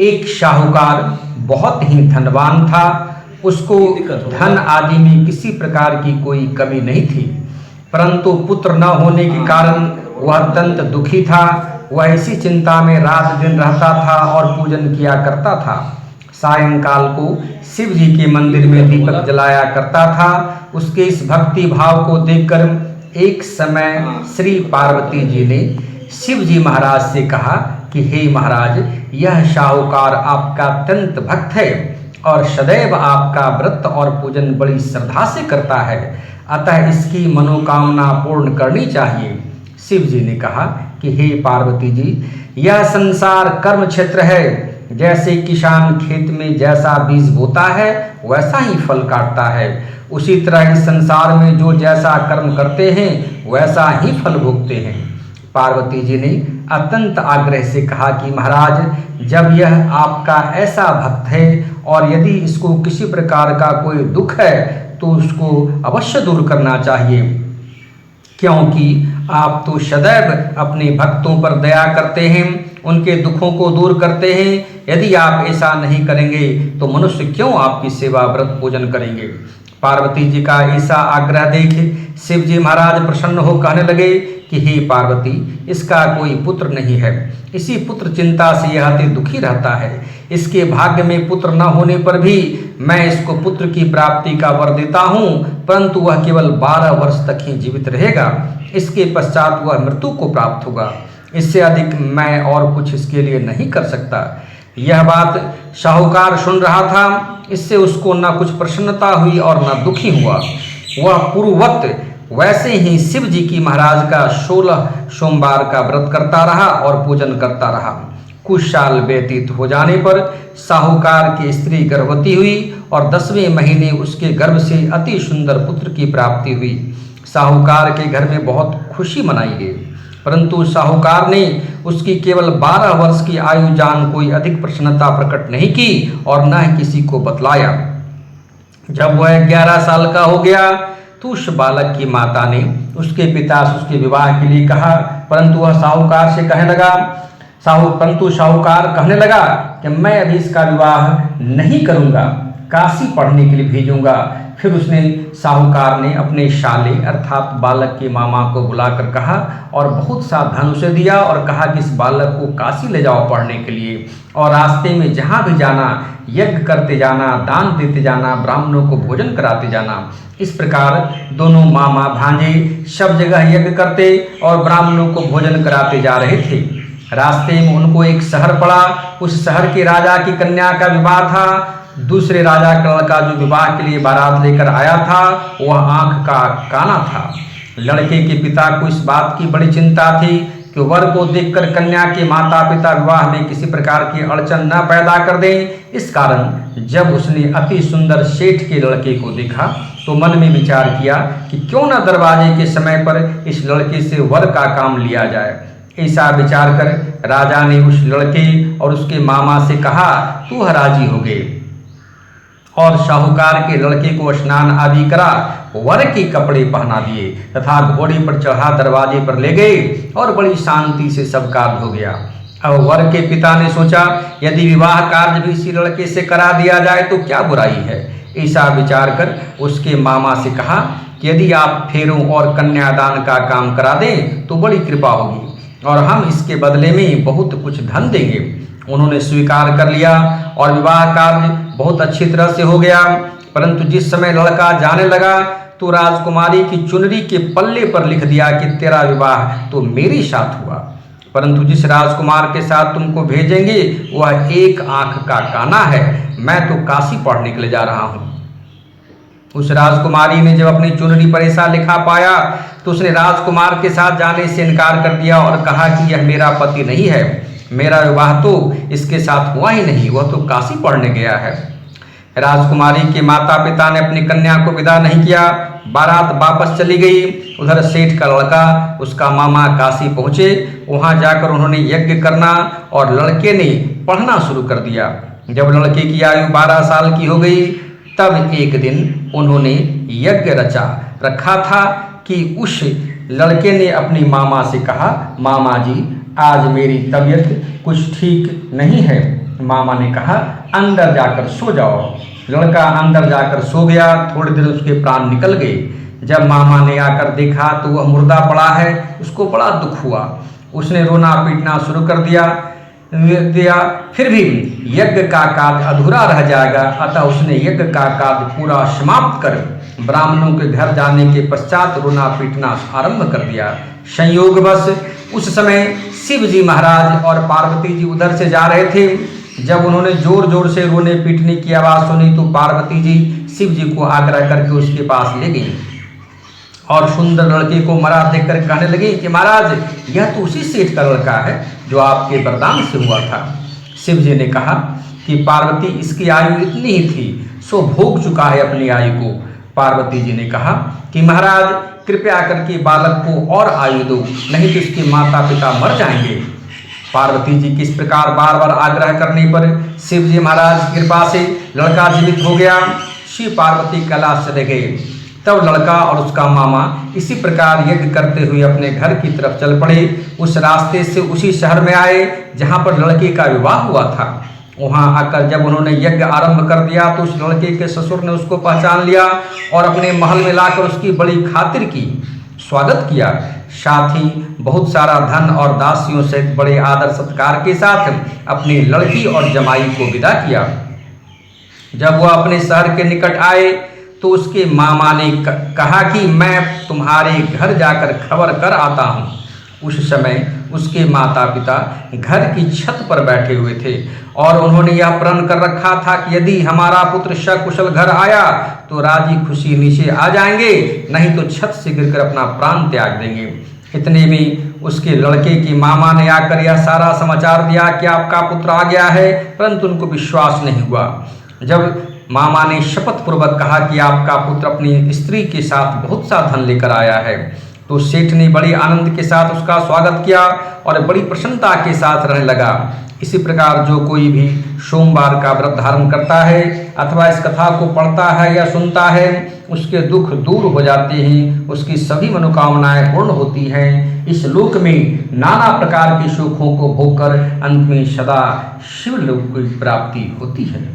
एक शाहूकार बहुत ही धनवान था। उसको धन आदि में किसी प्रकार की कोई कमी नहीं थी, परंतु पुत्र न होने के कारण वह अत्यंत दुखी था। वह इसी चिंता में रात दिन रहता था और पूजन किया करता था। सायंकाल को शिव जी के मंदिर में दीपक जलाया करता था। उसके इस भक्ति भाव को देखकर एक समय श्री पार्वती जी ने शिव जी महाराज से कहा कि हे महाराज, यह शाहूकार आपका अत्यंत भक्त है और सदैव आपका व्रत और पूजन बड़ी श्रद्धा से करता है, अतः इसकी मनोकामना पूर्ण करनी चाहिए। शिव जी ने कहा कि हे पार्वती जी, यह संसार कर्म क्षेत्र है। जैसे किसान खेत में जैसा बीज बोता है वैसा ही फल काटता है, उसी तरह इस संसार में जो जैसा कर्म करते हैं वैसा ही फल भोगते हैं। पार्वती जी ने अत्यंत आग्रह से कहा कि महाराज, जब यह आपका ऐसा भक्त है और यदि इसको किसी प्रकार का कोई दुख है तो उसको अवश्य दूर करना चाहिए, क्योंकि आप तो सदैव अपने भक्तों पर दया करते हैं, उनके दुखों को दूर करते हैं। यदि आप ऐसा नहीं करेंगे तो मनुष्य क्यों आपकी सेवा व्रत पूजन करेंगे। पार्वती जी का ऐसा आग्रह देख शिव जी महाराज प्रसन्न हो कहने लगे कि हे पार्वती, इसका कोई पुत्र नहीं है, इसी पुत्र चिंता से यह अति दुखी रहता है। इसके भाग्य में पुत्र न होने पर भी मैं इसको पुत्र की प्राप्ति का वर देता हूँ, परंतु वह केवल 12 वर्ष तक ही जीवित रहेगा। इसके पश्चात वह मृत्यु को प्राप्त होगा। इससे अधिक मैं और कुछ इसके लिए नहीं कर सकता। यह बात शाहूकार सुन रहा था। इससे उसको न कुछ प्रसन्नता हुई और न दुखी हुआ। वह पूर्ववत वैसे ही शिव जी की महाराज का 16 सोमवार का व्रत करता रहा और पूजन करता रहा। कुछ साल व्यतीत हो जाने पर साहूकार की स्त्री गर्भवती हुई और 10वें महीने उसके गर्भ से अति सुंदर पुत्र की प्राप्ति हुई। साहूकार के घर में बहुत खुशी मनाई गई, परंतु साहूकार ने उसकी केवल 12 वर्ष की आयु जान कोई अधिक प्रसन्नता प्रकट नहीं की और न ही किसी को बतलाया। जब वह 11 साल का हो गया तो उस बालक की माता ने उसके पिता से उसके विवाह के लिए कहा, परंतु वह साहूकार से कहने लगा साहूकार कहने लगा कि मैं अभी इसका विवाह नहीं करूंगा, काशी पढ़ने के लिए भेजूंगा। फिर उसने साहूकार ने अपने साले अर्थात बालक के मामा को बुलाकर कहा और बहुत सा धन उसे दिया और कहा कि इस बालक को काशी ले जाओ पढ़ने के लिए, और रास्ते में जहाँ भी जाना यज्ञ करते जाना, दान देते जाना, ब्राह्मणों को भोजन कराते जाना। इस प्रकार दोनों मामा भांजे सब जगह यज्ञ करते और ब्राह्मणों को भोजन कराते जा रहे थे। रास्ते में उनको एक शहर पड़ा। उस शहर के राजा की कन्या का विवाह था। दूसरे राजा का लड़का जो विवाह के लिए बारात लेकर आया था वह आंख का काना था। लड़के के पिता को इस बात की बड़ी चिंता थी कि वर को देखकर कन्या के माता पिता विवाह में किसी प्रकार की अड़चन न पैदा कर दें। इस कारण जब उसने अति सुंदर सेठ के लड़के को देखा तो मन में विचार किया कि क्यों न दरवाजे के समय पर इस लड़के से वर का काम लिया जाए। ऐसा विचार कर राजा ने उस लड़के और उसके मामा से कहा तो वह राजी हो गए और साहूकार के लड़के को स्नान आदि करा, वर के कपड़े पहना दिए तथा घोड़े पर चढ़ा दरवाजे पर ले गए और बड़ी शांति से सब कार्य हो गया। अब वर के पिता ने सोचा यदि विवाह कार्य भी इसी लड़के से करा दिया जाए तो क्या बुराई है। ऐसा विचार कर उसके मामा से कहा कि यदि आप फेरों और कन्यादान का काम करा दें तो बड़ी कृपा होगी और हम इसके बदले में बहुत कुछ धन देंगे। उन्होंने स्वीकार कर लिया और विवाह कार्य बहुत अच्छी तरह से हो गया। परंतु जिस समय लड़का जाने लगा तो राजकुमारी की चुनरी के पल्ले पर लिख दिया कि तेरा विवाह तो मेरे साथ हुआ, परंतु जिस राजकुमार के साथ तुमको भेजेंगे वह एक आंख का काना है, मैं तो काशी पढ़ने के लिए जा रहा हूँ। उस राजकुमारी ने जब अपनी चुनरी पर ऐसा लिखा पाया तो उसने राजकुमार के साथ जाने से इनकार कर दिया और कहा कि यह मेरा पति नहीं है, मेरा विवाह तो इसके साथ हुआ ही नहीं, वह तो काशी पढ़ने गया है। राजकुमारी के माता पिता ने अपनी कन्या को विदा नहीं किया। बारात वापस चली गई। उधर सेठ का लड़का उसका मामा काशी पहुँचे। वहाँ जाकर उन्होंने यज्ञ करना और लड़के ने पढ़ना शुरू कर दिया। जब लड़के की आयु 12 साल की हो गई तब एक दिन उन्होंने यज्ञ रखा था कि उस लड़के ने अपनी मामा से कहा, मामा जी आज मेरी तबीयत कुछ ठीक नहीं है, मामा ने कहा अंदर जाकर सो जाओ। लड़का अंदर जाकर सो गया। थोड़ी देर उसके प्राण निकल गए। जब मामा ने आकर देखा तो वह मुर्दा पड़ा है। उसको बड़ा दुख हुआ। उसने रोना पीटना शुरू कर दिया। फिर भी यज्ञ का कार्य अधूरा रह जाएगा, अतः उसने यज्ञ का कार्य पूरा समाप्त कर ब्राह्मणों के घर जाने के पश्चात रोना पीटना आरंभ कर दिया। संयोगवश उस समय शिव जी महाराज और पार्वती जी उधर से जा रहे थे। जब उन्होंने जोर जोर से रोने पीटने की आवाज़ सुनी तो पार्वती जी शिव जी को आग्रह करके उसके पास ले गई और सुंदर लड़के को मरा देखकर कहने लगी कि महाराज यह तो उसी सेठ का लड़का है जो आपके वरदान से हुआ था। शिव जी ने कहा कि पार्वती इसकी आयु इतनी ही थी, सो भोग चुका है अपनी आयु को। पार्वती जी ने कहा कि महाराज कृपया करके बालक को और आयु दो, नहीं तो इसके माता पिता मर जाएंगे। पार्वती जी किस प्रकार बार बार आग्रह करने पर शिव जी महाराज की कृपा से लड़का जीवित हो गया। शिव पार्वती कैलाश चले गए। तब लड़का और उसका मामा इसी प्रकार यज्ञ करते हुए अपने घर की तरफ चल पड़े। उस रास्ते से उसी शहर में आए जहाँ पर लड़के का विवाह हुआ था। वहाँ आकर जब उन्होंने यज्ञ आरंभ कर दिया तो उस लड़के के ससुर ने उसको पहचान लिया और अपने महल में लाकर उसकी बड़ी खातिर की, स्वागत किया। साथ ही बहुत सारा धन और दासियों से बड़े आदर सत्कार के साथ अपनी लड़की और जमाई को विदा किया। जब वह अपने शहर के निकट आए तो उसके मामा ने कहा कि मैं तुम्हारे घर जाकर खबर कर आता हूँ। उस समय उसके माता पिता घर की छत पर बैठे हुए थे और उन्होंने यह प्रण कर रखा था कि यदि हमारा पुत्र सकुशल घर आया तो राजी खुशी नीचे आ जाएंगे, नहीं तो छत से गिरकर अपना प्राण त्याग देंगे। इतने में उसके लड़के के मामा ने आकर यह सारा समाचार दिया कि आपका पुत्र आ गया है, परंतु उनको विश्वास नहीं हुआ। जब मामा ने शपथ पूर्वक कहा कि आपका पुत्र अपनी स्त्री के साथ बहुत सा धन लेकर आया है, तो सेठ ने बड़ी आनंद के साथ उसका स्वागत किया और बड़ी प्रसन्नता के साथ रहने लगा। इसी प्रकार जो कोई भी सोमवार का व्रत धारण करता है अथवा इस कथा को पढ़ता है या सुनता है, उसके दुख दूर हो जाते हैं, उसकी सभी मनोकामनाएं पूर्ण होती हैं। इस लोक में नाना प्रकार के सुखों को भोगकर अंत में सदा शिवलोक की प्राप्ति होती है।